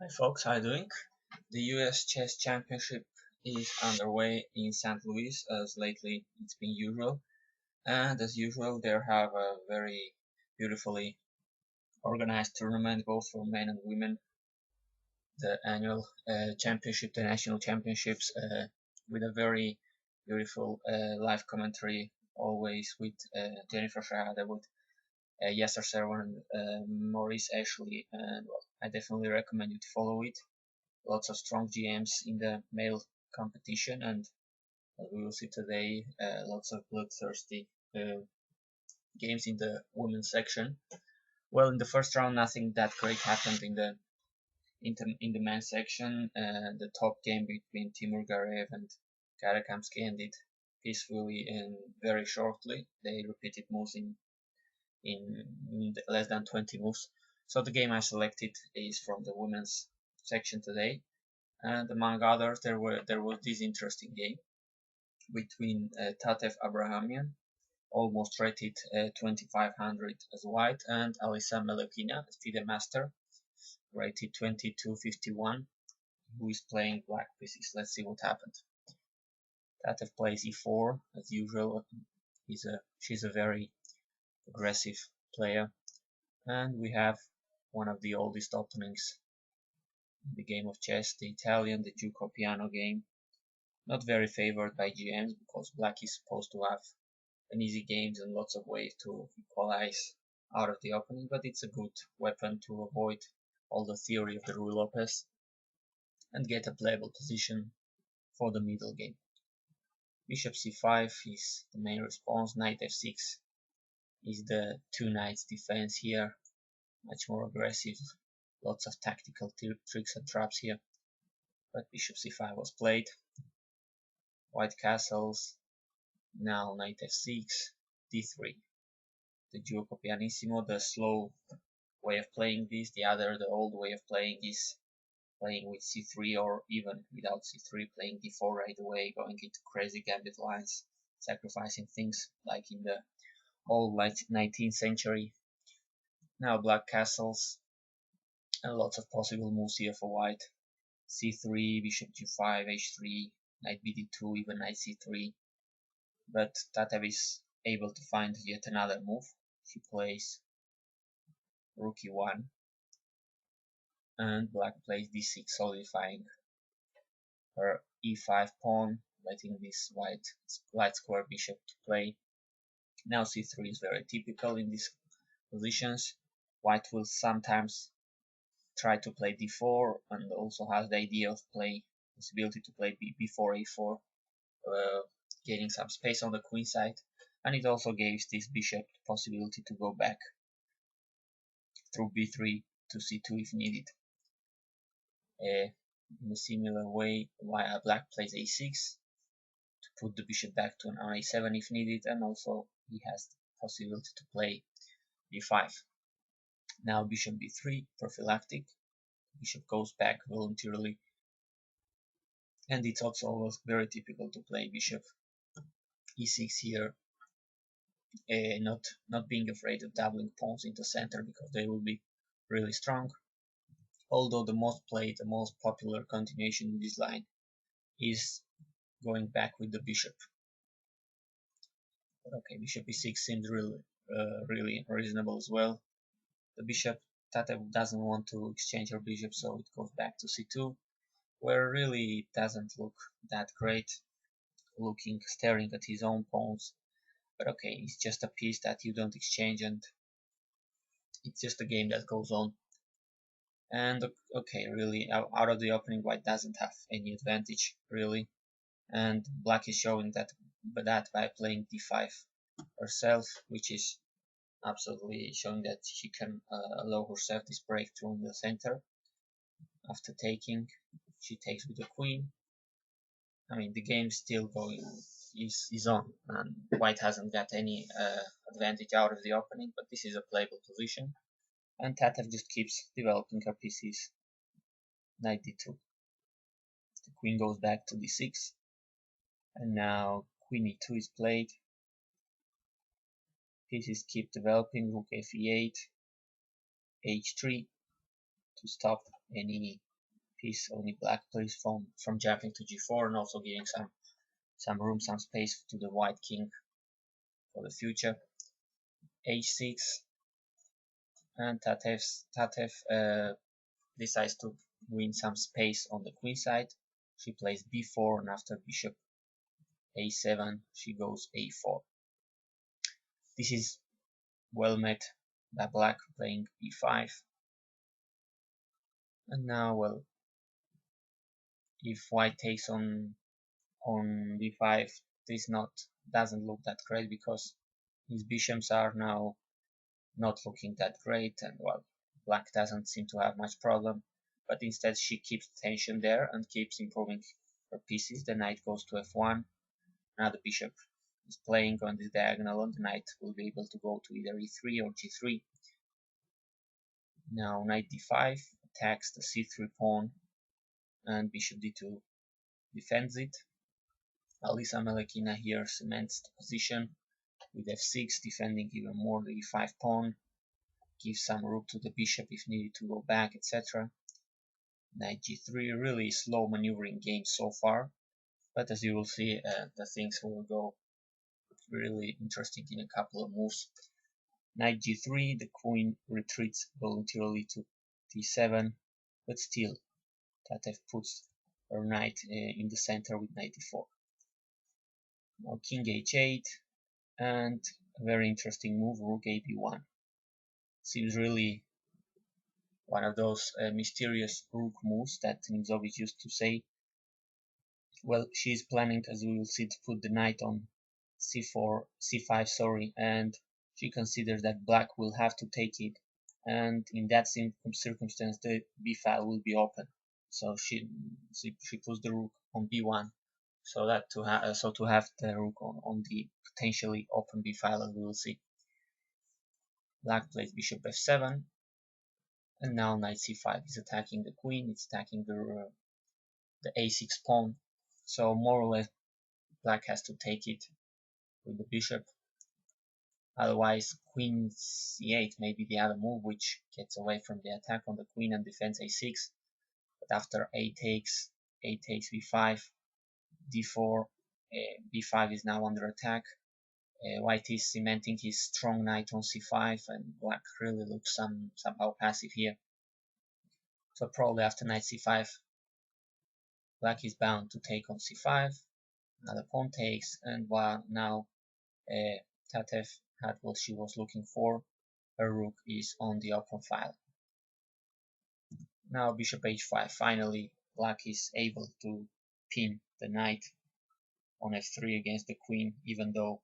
Hi folks, how are you doing? The US Chess Championship is underway in St. Louis as lately it's been usual. And as usual, they have a very beautifully organized tournament both for men and women. The annual championship, the national championships, with a very beautiful live commentary, always with Jennifer Shahada, with Yasser Serwan, Maurice Ashley, and well, I definitely recommend you to follow it. Lots of strong GMs in the male competition, and we will see today lots of bloodthirsty games in the women's section. Well, in the first round, nothing that great happened in the men's section. The top game between Timur Garev and Karakamsky ended peacefully and very shortly. They repeated moves in less than 20 moves. So the game I selected is from the women's section today. And among others, there was this interesting game between Tatev Abrahamyan, almost rated 2500 as white, and Alisa Melekhina, FIDE master, rated 2251, who is playing black pieces. Let's see what happened. Tatev plays e4 as usual. She's a very aggressive player, and we have one of the oldest openings in the game of chess, the Italian, the Giuoco piano game. Not very favored by GMs because black is supposed to have an easy games and lots of ways to equalize out of the opening, but it's a good weapon to avoid all the theory of the Ruy Lopez and get a playable position for the middle game. Bishop c5 is the main response. Knight f6 is the two knights defense here, much more aggressive, lots of tactical tricks and traps here, but bishop c5 was played. White castles, now knight f6, d3. The Giuoco pianissimo, the slow way of playing this. The old way of playing is playing with c3 or even without c3, playing d4 right away, going into crazy gambit lines, sacrificing things like in the old 19th century. Now black castles and lots of possible moves here for white. c3, bishop g5, h3, knight bd2, even knight c3. But Tatev is able to find yet another move. She plays rook e1, and black plays d6, solidifying her e5 pawn, letting this light square bishop to play. Now c3 is very typical in these positions. White will sometimes try to play d4 and also has the idea of possibility to play before a4, gaining some space on the queen side, and it also gives this bishop the possibility to go back through b3 to c2 if needed. In a similar way, while black plays a6 to put the bishop back to an a7 if needed, and also he has the possibility to play b5. Now bishop b3, prophylactic. Bishop goes back voluntarily, and it's also very typical to play bishop e6 here, not being afraid of doubling pawns into center because they will be really strong. Although the most played, the most popular continuation in this line is going back with the bishop. But okay, bishop e6 seems really reasonable as well. The bishop, Tatev doesn't want to exchange her bishop, so it goes back to c2, where really it doesn't look that great, staring at his own pawns. But okay, it's just a piece that you don't exchange, and it's just a game that goes on. And okay, really, out of the opening, white doesn't have any advantage, really. And black is showing that by playing d5 herself, which is absolutely showing that she can allow herself this breakthrough in the center. After taking, she takes with the queen. I mean, the game's still going, is on, and white hasn't got any advantage out of the opening, but this is a playable position. And Tatev just keeps developing her pieces. Knight d2. The queen goes back to d6, and now queen e2 is played. Pieces keep developing. Rook f8, h3 to stop any piece only black plays from jumping to g4 and also giving some room, some space to the white king for the future. h6, and Tatev decides to win some space on the queen side. She plays b4, and after bishop a7 she goes a4. This is well met by black playing b5. And now, well, if white takes on b5, this doesn't look that great because his bishops are now not looking that great, and well, black doesn't seem to have much problem, but instead she keeps tension there and keeps improving her pieces. The knight goes to f1. Now the bishop is playing on this diagonal, and the knight will be able to go to either e3 or g3. Now knight d5 attacks the c3 pawn, and bishop d2 defends it. Alisa Melekhina here cements the position with f6, defending even more the e5 pawn, gives some rook to the bishop if needed to go back, etc. Knight g3, really slow maneuvering game so far, but as you will see, the things will go really interesting in a couple of moves. Knight g3, the queen retreats voluntarily to d7, but still Tatev puts her knight in the center with knight d4. Now king h8, and a very interesting move, rook ab1. Seems really one of those mysterious rook moves that Nimzowicz used to say. Well, she's planning, as we will see, to put the knight on c5, sorry, and she considers that black will have to take it, and in that circumstance the b file will be open. So she puts the rook on b1, so that to have the rook on the potentially open b file, as we will see. Black plays bishop f7, and now knight c5 is attacking the queen. It's attacking the a6 pawn. So more or less, black has to take it with the bishop. Otherwise, queen c8 may be the other move, which gets away from the attack on the queen and defends a6. But after a takes b5, d4, b5 is now under attack. White is cementing his strong knight on c5, and black really looks somehow passive here. So probably after knight c5, black is bound to take on c5. Another pawn takes, and while now Tatev had what she was looking for, her rook is on the open file. Now bishop h5. Finally, black is able to pin the knight on f3 against the queen, even though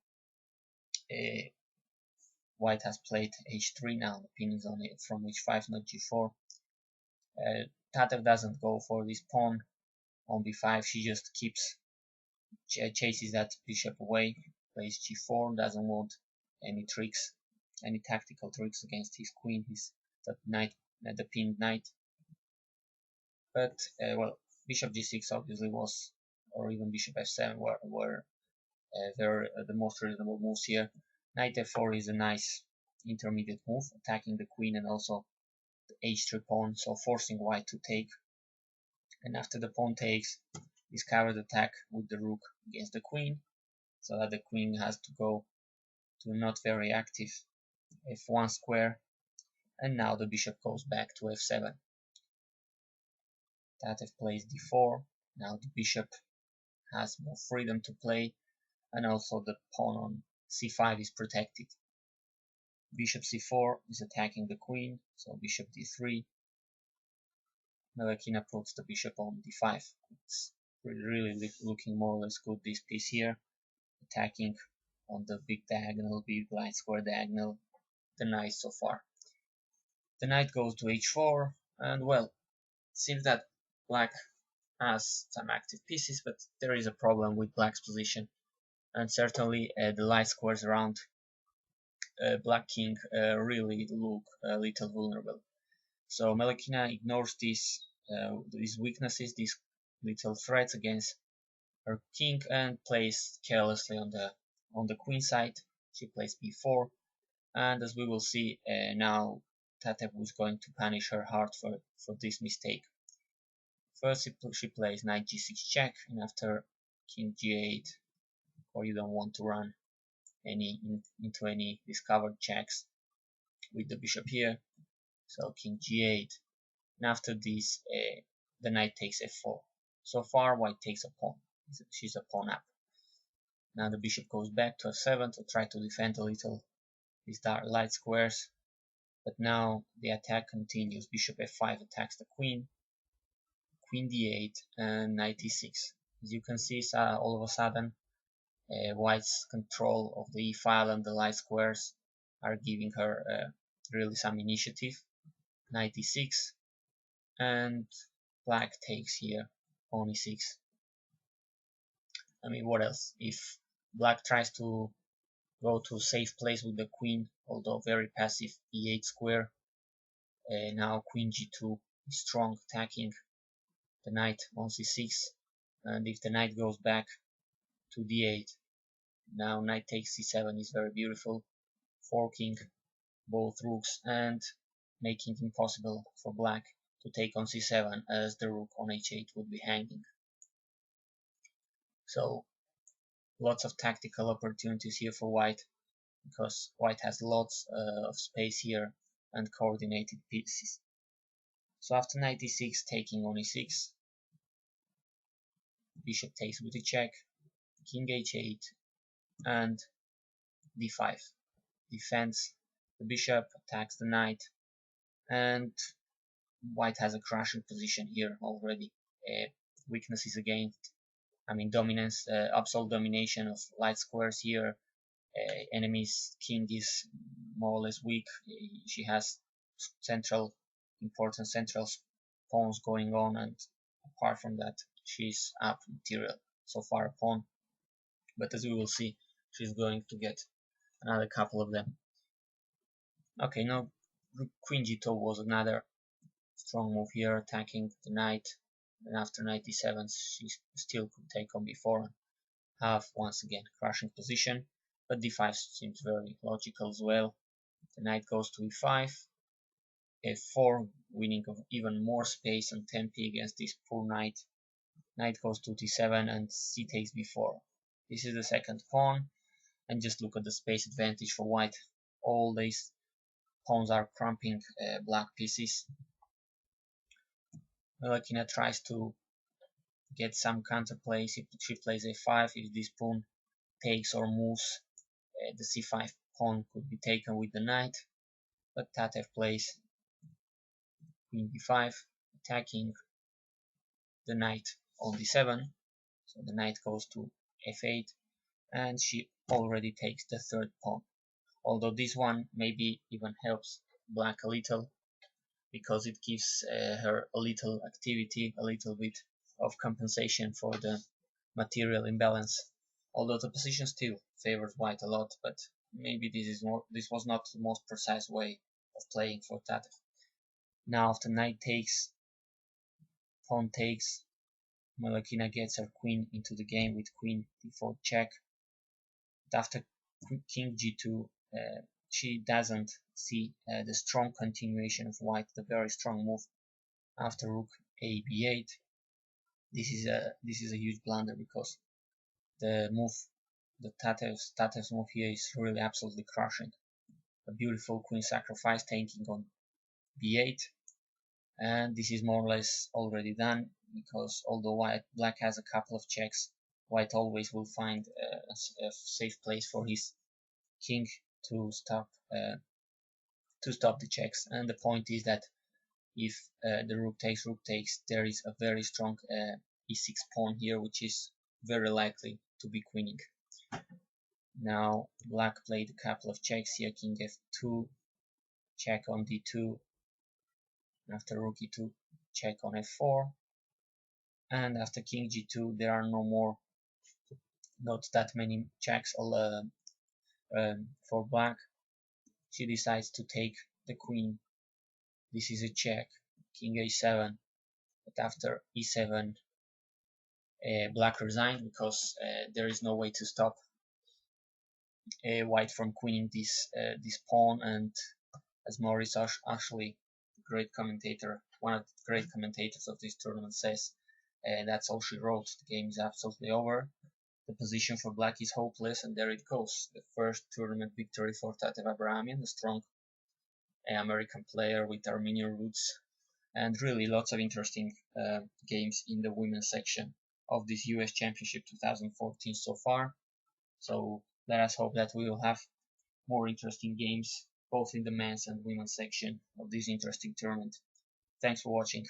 white has played h3. Now the pin is on it from h5, not g4. Tatev doesn't go for this pawn on b5. She just chases that bishop away, plays g4, doesn't want any tricks, any tactical tricks against his queen, the pinned knight. But well, bishop g6 obviously was, or even bishop f7 were the most reasonable moves here. Knight f4 is a nice intermediate move, attacking the queen and also the h3 pawn, so forcing white to take. And after the pawn takes, this covered attack with the rook against the queen, so that the queen has to go to a not very active f1 square, and now the bishop goes back to f7. Tatev plays d4. Now the bishop has more freedom to play, and also the pawn on c5 is protected. Bishop c4 is attacking the queen, so bishop d3. Melekhina puts the bishop on d5. It's really looking more or less good, this piece here, attacking on the big diagonal, big light square diagonal, the knight so far. The knight goes to h4, and well, it seems that black has some active pieces, but there is a problem with black's position, and certainly the light squares around black king really look a little vulnerable. So Melekhina ignores these weaknesses, these little threats against her king, and plays carelessly on the queen side. She plays b4, and as we will see now, Tatev was going to punish her hard for this mistake. First she plays knight g6 check, and after king g8, or you don't want to run into any discovered checks with the bishop here, so king g8, and after this the knight takes f4. So far white takes a pawn, she's a pawn up. Now the bishop goes back to f7 to try to defend a little these dark light squares, but now the attack continues. Bishop f5 attacks the queen, queen d8, and knight e6. As you can see, all of a sudden white's control of the e-file and the light squares are giving her really some initiative. Knight e6, and black takes here pawn e6. I mean, what else? If black tries to go to a safe place with the queen, although very passive e8 square, now queen g2 is strong, attacking the knight on c6, and if the knight goes back to d8, now knight takes c7 is very beautiful, forking both rooks and making it impossible for black to take on c7, as the rook on h8 would be hanging. So lots of tactical opportunities here for white, because white has lots of space here and coordinated pieces. So after knight e6, taking on e6, bishop takes with a check, king h8, and d5. Defends the bishop, attacks the knight, and white has a crushing position here already. Weaknesses against, dominance, absolute domination of light squares here. Enemy's king is more or less weak. She has important central pawns going on, and apart from that, she's up material. So far a pawn, but as we will see, she's going to get another couple of them. Okay, now queen g2 was another strong move here, attacking the knight, and after knight e7 she still could take on b4 and have once again crushing position, but d5 seems very logical as well. The knight goes to e5, f4, winning of even more space and tempi against this poor knight. Knight goes to d7 and c takes b4. This is the second pawn, and just look at the space advantage for white. All these pawns are cramping black pieces. Melekhina tries to get some counterplay. She plays a5. If this pawn takes or moves, the c5 pawn could be taken with the knight, but Tatev plays queen b5, attacking the knight on d7. So the knight goes to f8, and she already takes the third pawn. Although this one maybe even helps black a little, because it gives her a little activity, a little bit of compensation for the material imbalance. Although the position still favors white a lot, but maybe this was not the most precise way of playing for Tatev. Now after knight takes, pawn takes, Melekhina gets her queen into the game with queen d4 check. But after king g2, she doesn't see the strong continuation of white, the very strong move after rook a b8. This is a huge blunder, because the move, the Tatev's move here is really absolutely crushing. A beautiful queen sacrifice taking on b8, and this is more or less already done, because although black has a couple of checks, white always will find a safe place for his king to stop the checks. And the point is that if the rook takes, there is a very strong e6 pawn here, which is very likely to be queening. Now black played a couple of checks here, king f2, check on d2, after rook e2, check on f4, and after king g2 there are not that many checks for black. She decides to take the queen. This is a check, king a7, but after e7 black resigned, because there is no way to stop white from queening this pawn, and as Maurice actually great commentator, one of the great commentators of this tournament, says, and that's all she wrote. The game is absolutely over. The position for black is hopeless, and there it goes. The first tournament victory for Tatev Abrahamyan, a strong American player with Armenian roots, and really lots of interesting games in the women's section of this US Championship 2014 so far. So let us hope that we will have more interesting games both in the men's and women's section of this interesting tournament. Thanks for watching.